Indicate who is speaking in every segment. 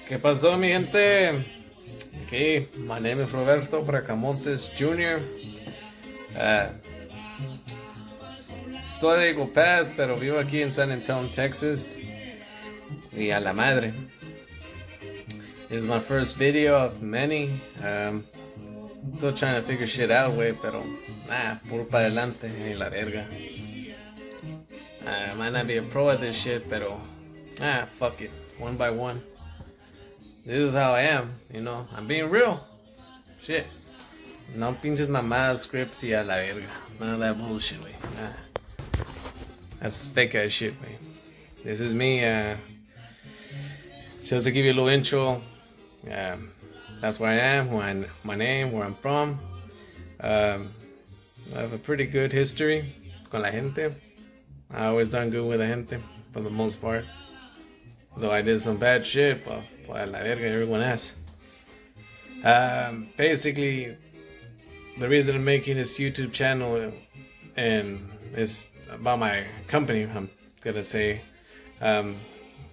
Speaker 1: ¿Qué pasó, mi gente? Aquí, my name is Roberto Bracamontes Jr. Uh, soy de Eagle Pass, pero vivo aquí en San Antonio, Texas. Y a la madre. This is my first video of many. Still trying to figure shit out, güey, pero puro para adelante, la verga. I might not be a pro at this shit, pero fuck it, one by one. This is how I am, I'm being real. Shit. No pinches mamadas, scripts y a la verga. None of that bullshit, wey. That's fake ass shit, wey. This is me, just to give you a little intro. That's where I am, my name, where I'm from. I have a pretty good history con la gente. I always done good with the gente, for the most part. Though I did some bad shit, but a la verga, everyone has. Basically, the reason I'm making this YouTube channel and it's about my company, I'm gonna say. I'm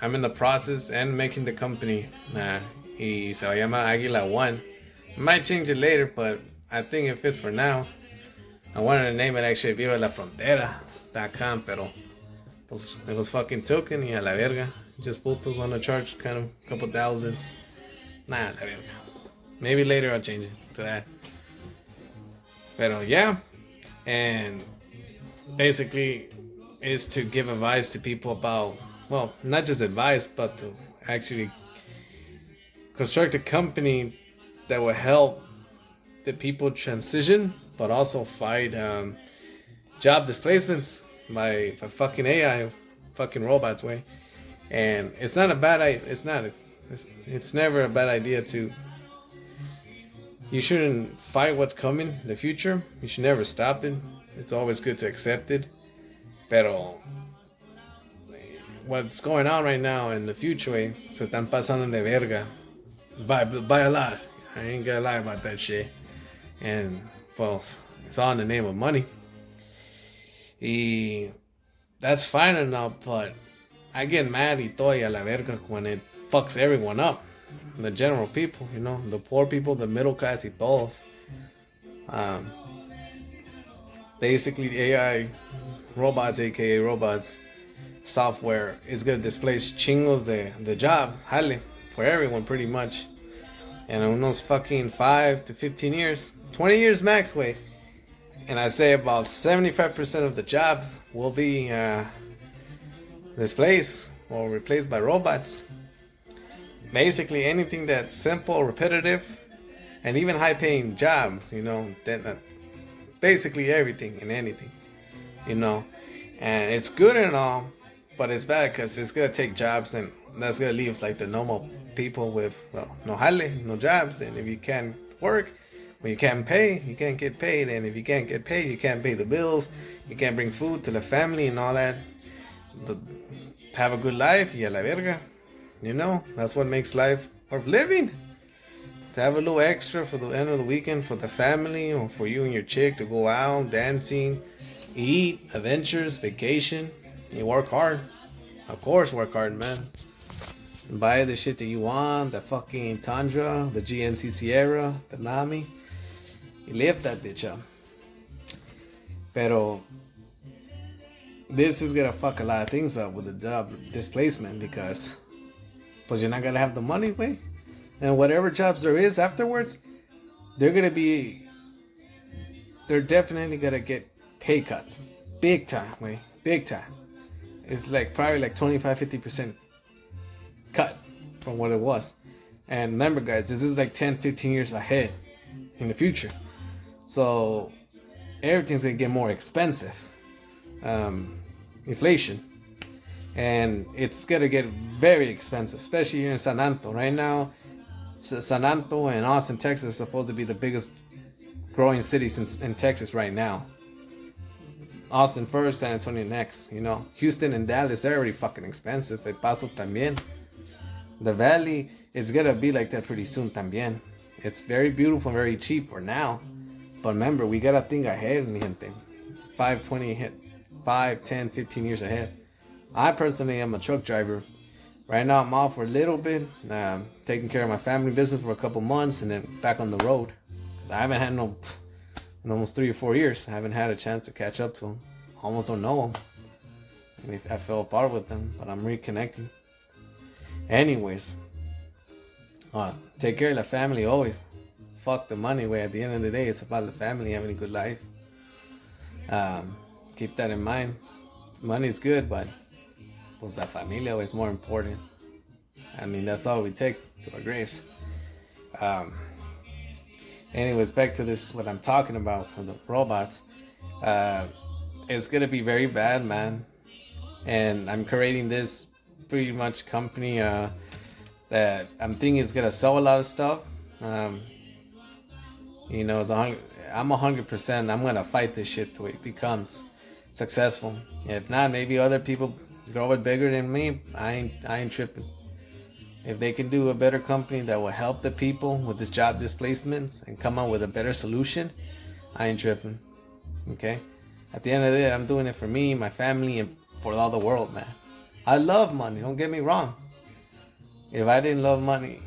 Speaker 1: in the process and making the company. Y se va a llamar Águila One. I might change it later, but I think it fits for now. I wanted to name it actually Viva la Frontera.com, pero pues, it was fucking token y a la verga. Just put those on the charge, kind of a couple thousands. Nah, la verga. Maybe later I'll change it to that. Pero yeah, and basically is to give advice to people about, well, not just advice, but to actually construct a company that will help the people transition, but also fight job displacements by fucking AI, fucking robots, way. And it's not a bad idea. It's never a bad idea to. You shouldn't fight what's coming in the future. You should never stop it. It's always good to accept it. Pero what's going on right now in the future, way, se están pasando de verga. By a lot. I ain't gonna lie about that shit. And, well, it's all in the name of money. Y that's fine enough, but I get mad y todo y a la verga when it fucks everyone up. The general people, the poor people, the middle class y todos. Basically, AI robots, aka robots, software is gonna displace chingos the jobs, jale, for everyone pretty much. And in those fucking 5 to 15 years, 20 years max, way. And I say about 75% of the jobs will be displaced or replaced by robots. Basically anything that's simple, repetitive, and even high-paying jobs, basically everything and anything, and it's good and all, but it's bad because it's gonna take jobs, and that's gonna leave like the normal people with, well, no jale, no jobs, and if you can't work, well, you can't pay, you can't get paid, and if you can't get paid, you can't pay the bills, you can't bring food to the family and all that, have a good life, y a la verga. That's what makes life worth living. To have a little extra for the end of the weekend for the family or for you and your chick to go out, dancing, eat, adventures, vacation. You work hard. Of course, work hard, man. Buy the shit that you want, the fucking Tundra, the GMC Sierra, the Nami. You live that bitch up. Pero this is gonna fuck a lot of things up with the job displacement because pues you're not gonna have the money, way. And whatever jobs there is afterwards, they're definitely gonna get pay cuts. Big time, way. Big time. It's probably 25-50% cut from what it was. And remember, guys, this is 10-15 years ahead in the future. So everything's gonna get more expensive. Inflation. And it's gonna get very expensive, especially here in San Antonio. Right now, San Antonio and Austin, Texas, are supposed to be the biggest growing cities in Texas right now. Austin first, San Antonio next. Houston and Dallas, they're already fucking expensive. El Paso también. The Valley is gonna be like that pretty soon también. It's very beautiful, very cheap for now. But remember, we gotta think ahead, mi gente. 5, 10, 15 years ahead. I personally am a truck driver. Right now, I'm off for a little bit, taking care of my family business for a couple months, and then back on the road. 'Cause I haven't had no in almost 3 or 4 years. I haven't had a chance to catch up to them. Almost don't know them. I mean, I fell apart with them, but I'm reconnecting. Anyways, take care of the family always. Fuck the money way. At the end of the day, it's about the family having a good life. Keep that in mind. Money's good, but pues la familia is more important. I mean, that's all we take to our graves. Um, anyways, back to this, what I'm talking about with the robots. Uh, it's gonna be very bad, man. And I'm creating this pretty much company that I'm thinking is gonna sell a lot of stuff. Um, you know, I'm 100%. I'm gonna fight this shit till it becomes successful. If not, maybe other people grow it bigger than me. I ain't tripping. If they can do a better company that will help the people with this job displacements and come up with a better solution, I ain't tripping. Okay? At the end of the day, I'm doing it for me, my family, and for all the world, man. I love money, don't get me wrong. If I didn't love money,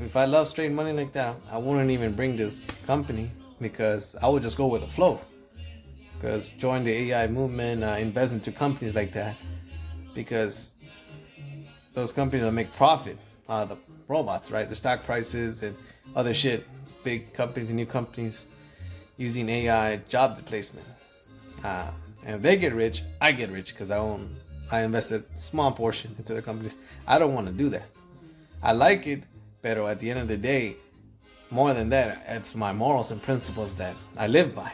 Speaker 1: if I love straight money like that, I wouldn't even bring this company, because I would just go with the flow. Because join the AI movement, invest into companies like that, because those companies will make profit out of the robots, right? The stock prices and other shit. Big companies and new companies using AI job displacement. And if they get rich, I get rich because I invested a small portion into the companies. I don't want to do that. I like it, but at the end of the day, more than that, it's my morals and principles that I live by.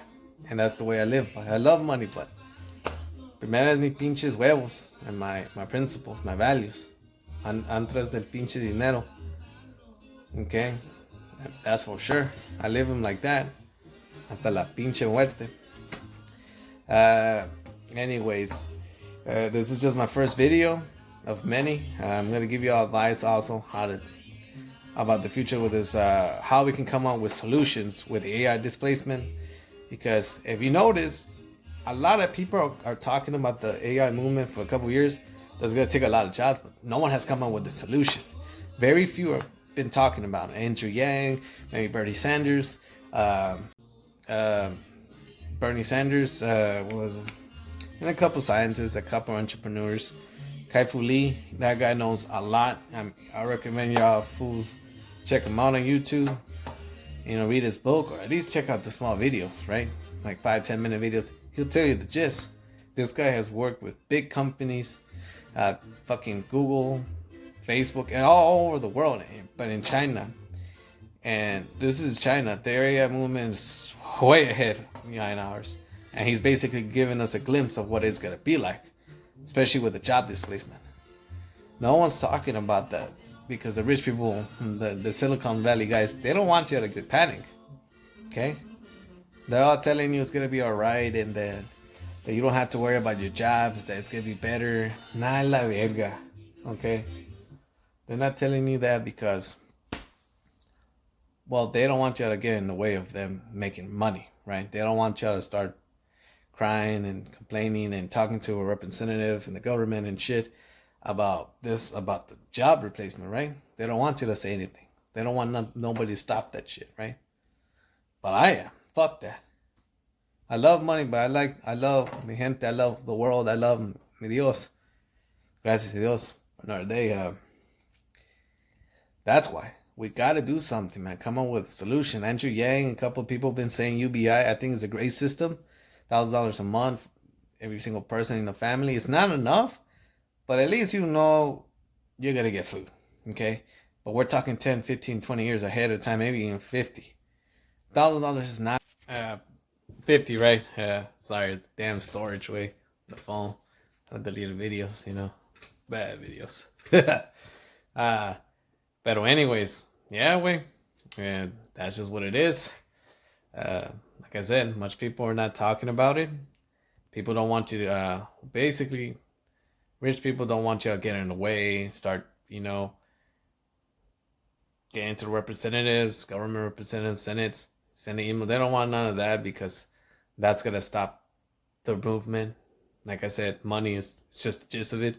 Speaker 1: And that's the way I live by. I love money, but primero es mi pinches huevos and my principles, my values. Antes del pinche dinero. Okay? That's for sure. I live them like that. Hasta la pinche muerte. Anyways, this is just my first video of many. I'm going to give you all advice also about the future with this, how we can come up with solutions with AI displacement. Because if you notice, a lot of people are talking about the AI movement for a couple of years. That's going to take a lot of jobs, but no one has come up with the solution. Very few have been talking about it. Andrew Yang, maybe Bernie Sanders, what was it? And a couple scientists, a couple entrepreneurs. Kai-Fu Lee, that guy knows a lot. I recommend y'all fools check him out on YouTube. You know, read his book, or at least check out the small videos, right? Like 5-10 minute videos. He'll tell you the gist. This guy has worked with big companies, fucking Google, Facebook, and all over the world, but in China. And this is China. The area movement is way ahead behind ours. And he's basically giving us a glimpse of what it's going to be like, especially with the job displacement. No one's talking about that, because the rich people, the Silicon Valley guys, they don't want you to get panic. Okay? They're all telling you it's going to be all right, and that you don't have to worry about your jobs, that it's going to be better. Nah, la verga. Okay? They're not telling you that because, well, they don't want you to get in the way of them making money, right? They don't want you to start crying and complaining and talking to representatives and the government and shit about the job replacement, right? They don't want you to say anything. They don't want nobody to stop that shit, right? But I am. Fuck that. I love money, but I love mi gente, I love the world, I love mi Dios. Gracias a Dios. Another day. That's why we got to do something, man. Come up with a solution. Andrew Yang and a couple of people have been saying UBI. I think it's a great system. $1,000 a month, every single person in the family. It's not enough, but at least you know you're going to get food, okay? But we're talking 10, 15, 20 years ahead of time, maybe even 50. $1,000 is not 50, right? Sorry, damn storage way. The phone. I deleted videos, you know. Bad videos. But anyways, yeah, way. And that's just what it is. Like I said, much people are not talking about it. People don't want to, basically, rich people don't want you to get in the way, start, you know, getting to the representatives, government representatives, Senate email. They don't want none of that, because that's going to stop the movement. Like I said, money is just the gist of it.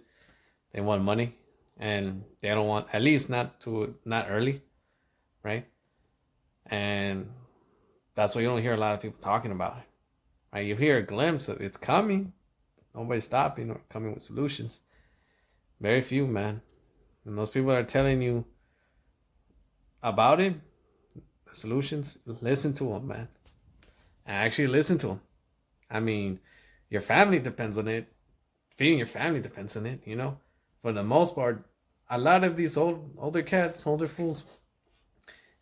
Speaker 1: They want money. and they don't want, at least not early, right? And that's why you don't hear a lot of people talking about it, right? You hear a glimpse of it's coming. Nobody's stopping or coming with solutions. Very few, man. And those people that are telling you about it, the solutions, listen to them, man. Actually listen to them. I mean, your family depends on it. Feeding your family depends on it, you know? For the most part, a lot of these older cats, older fools,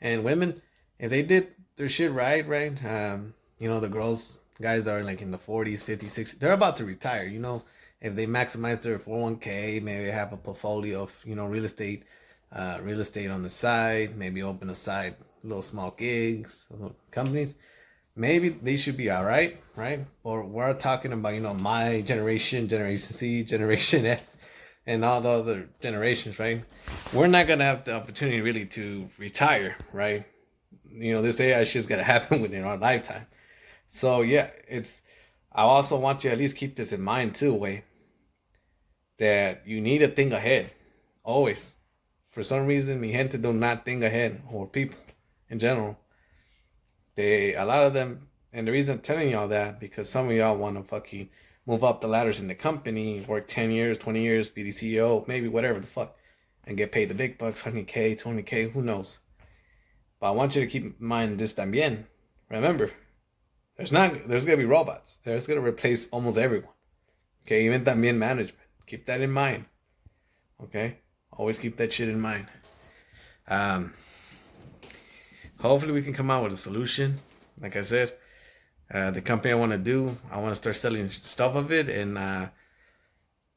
Speaker 1: and women, if they did their shit right, you know, the guys are like in the 40s, 50s, 60s, they're about to retire, you know? If they maximize their 401k, maybe have a portfolio of, you know, real estate on the side, maybe open a side, little small gigs, companies, maybe they should be all right? Or we're talking about, you know, my generation, Generation C, Generation X, and all the other generations, right? We're not gonna have the opportunity really to retire, right? You know, this AI shit's gonna happen within our lifetime. So yeah, it's. I also want you to at least keep this in mind too, way that you need to think ahead, always. For some reason, mi gente do not think ahead, or people in general. A lot of them, and the reason I'm telling y'all that because some of y'all want to fucking move up the ladders in the company, work 10 years, 20 years, be the CEO, maybe whatever the fuck, and get paid the big bucks, 100K, 20K, who knows. But I want you to keep in mind this también. Remember, there's gonna be robots. There's gonna replace almost everyone. Okay, even también management. Keep that in mind. Okay, always keep that shit in mind. Um, Hopefully we can come out with a solution. Like I said, the company I want to do, I want to start selling stuff of it and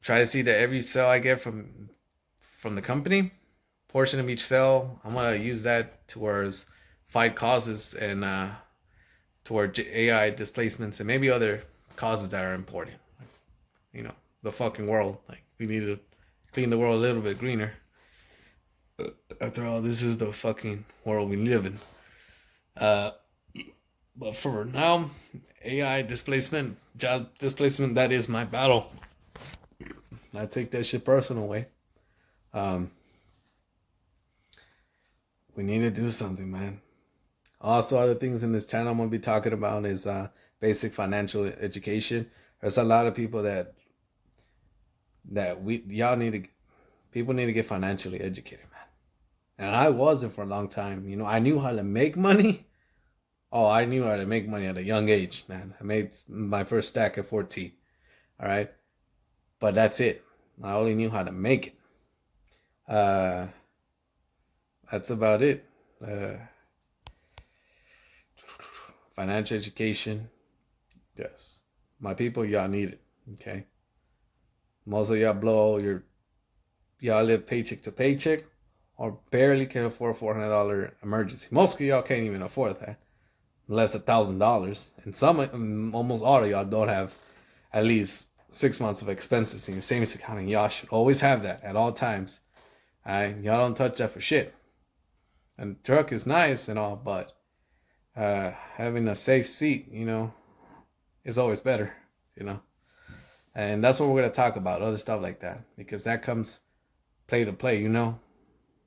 Speaker 1: try to see that every sale I get from the company, portion of each sale, I'm gonna use that towards fight causes and toward AI displacements and maybe other causes that are important. You know, the fucking world. Like we need to clean the world a little bit greener. After all, this is the fucking world we live in. Uh, but for now, AI displacement, job displacement, that is my battle. I take that shit personal way. Um, we need to do something, man. Also, other things in this channel I'm gonna be talking about is basic financial education. There's a lot of people that we y'all need to people need to get financially educated, man. And I wasn't for a long time. You know, I knew how to make money. Oh, I knew how to make money at a young age, man. I made my first stack at 14. All right, but that's it. I only knew how to make it. Uh, that's about it. Uh, Financial education, yes. My people, y'all need it. Okay. Most of y'all live paycheck to paycheck, or barely can afford $400 emergency. Most of y'all can't even afford that, less $1,000. And almost all of y'all don't have at least 6 months of expenses in your savings account, and y'all should always have that at all times. All right, y'all don't touch that for shit. And truck is nice and all, but having a safe seat, you know, is always better, you know. And that's what we're gonna talk about, other stuff like that, because that comes play to play, you know.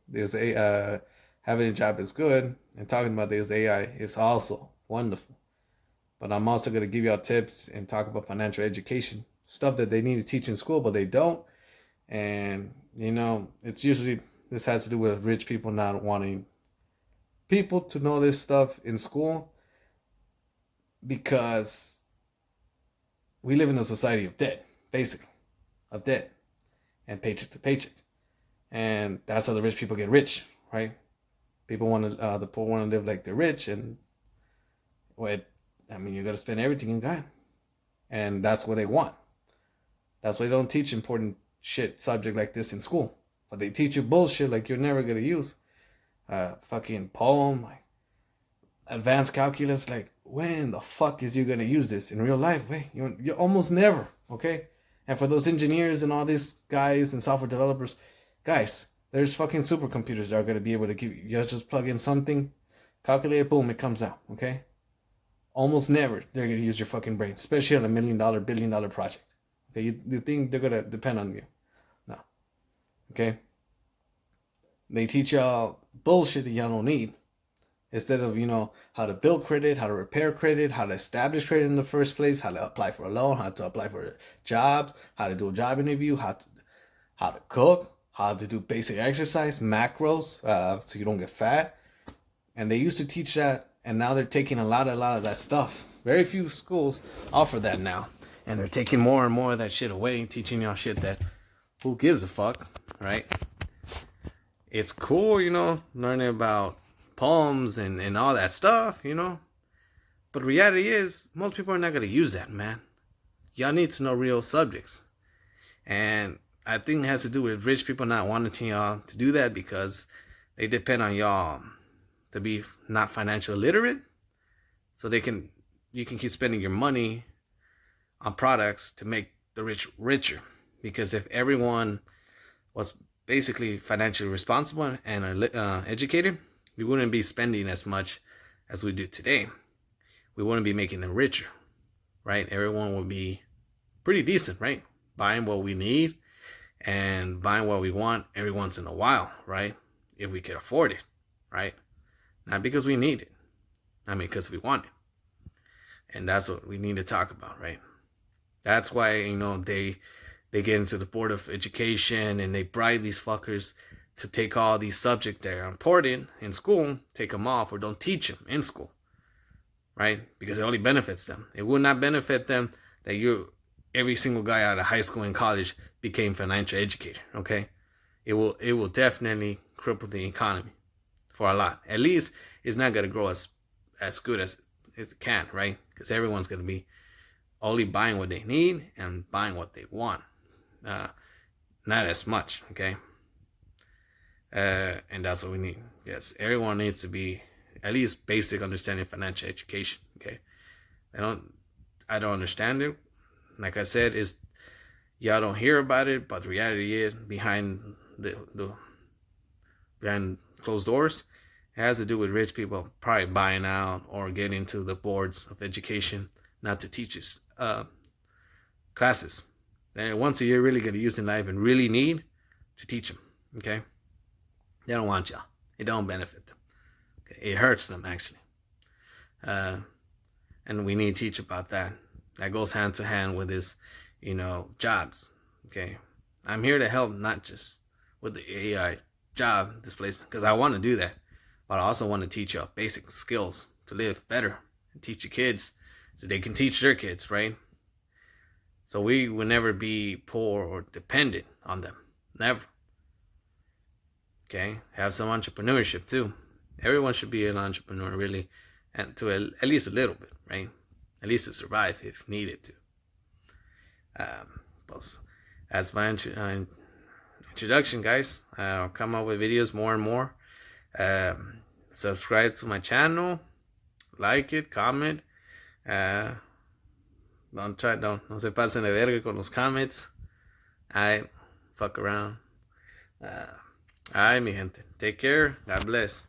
Speaker 1: There's having a job is good, and talking about this AI is also wonderful. But I'm also gonna give y'all tips and talk about financial education, stuff that they need to teach in school, but they don't. And you know, it's usually this has to do with rich people not wanting people to know this stuff in school because we live in a society of debt, basically, of debt and paycheck to paycheck. And that's how the rich people get rich, right? People want to, the poor want to live like they're rich, and what, I mean, you got to spend everything you got, and that's what they want. That's why they don't teach important shit subject like this in school, but they teach you bullshit like you're never gonna use. Fucking poem, like advanced calculus, like when the fuck is you gonna use this in real life? Wait, you almost never, okay? And for those engineers and all these guys and software developers, guys, there's fucking supercomputers that are gonna be able to give you just plug in something, calculate it, boom, it comes out, okay? Almost never they're gonna use your fucking brain, especially on $1 million, $1 billion project. Okay, you think they're gonna depend on you? No. Okay. They teach y'all bullshit that y'all don't need. Instead of, how to build credit, how to repair credit, how to establish credit in the first place, how to apply for a loan, how to apply for jobs, how to do a job interview, how to cook, how to do basic exercise, macros, so you don't get fat. And they used to teach that, and now they're taking a lot of that stuff. Very few schools offer that now, and they're taking more and more of that shit away, teaching y'all shit that who gives a fuck, right? It's cool, learning about poems and all that stuff, But reality is, most people are not going to use that, man. Y'all need to know real subjects. And I think it has to do with rich people not wanting y'all to do that because they depend on y'all to be not financially literate. So you can keep spending your money on products to make the rich richer. Because if everyone was basically financially responsible and educated, we wouldn't be spending as much as we do today. We wouldn't be making them richer, right? Everyone would be pretty decent, right? Buying what we need and buying what we want every once in a while, right? If we could afford it, right? Not because we need it. I mean, because we want it. And that's what we need to talk about, right? That's why, they get into the board of education and they bribe these fuckers to take all these subjects that are important in school, take them off or don't teach them in school, right? Because it only benefits them. It will not benefit them that every single guy out of high school and college became financial educator, okay? It will definitely cripple the economy for a lot. At least it's not going to grow as good as it can, right? Because everyone's going to be only buying what they need and buying what they want. Not as much, okay? And that's what we need. Yes, everyone needs to be at least basic understanding of financial education, okay? I don't understand it. Like I said, y'all don't hear about it, but the reality is behind behind closed doors, it has to do with rich people probably buying out or getting to the boards of education not to teach us classes. And once a year really going to use in life and really need to teach them, okay? They don't want y'all. It don't benefit them. Okay? It hurts them, actually. And we need to teach about that. That goes hand to hand with this, jobs, okay? I'm here to help not just with the AI job displacement, because I want to do that, but I also want to teach y'all basic skills to live better and teach your kids so they can teach their kids, right? So we will never be poor or dependent on them. Never. Okay? Have some entrepreneurship too. Everyone should be an entrepreneur, really, and to at least a little bit, right? At least to survive if needed to. That's my introduction, guys. I'll come up with videos more and more. Subscribe to my channel. Like it, comment. No se pasen de verga con los comments. Alright, fuck around. Alright, mi gente. Take care. God bless.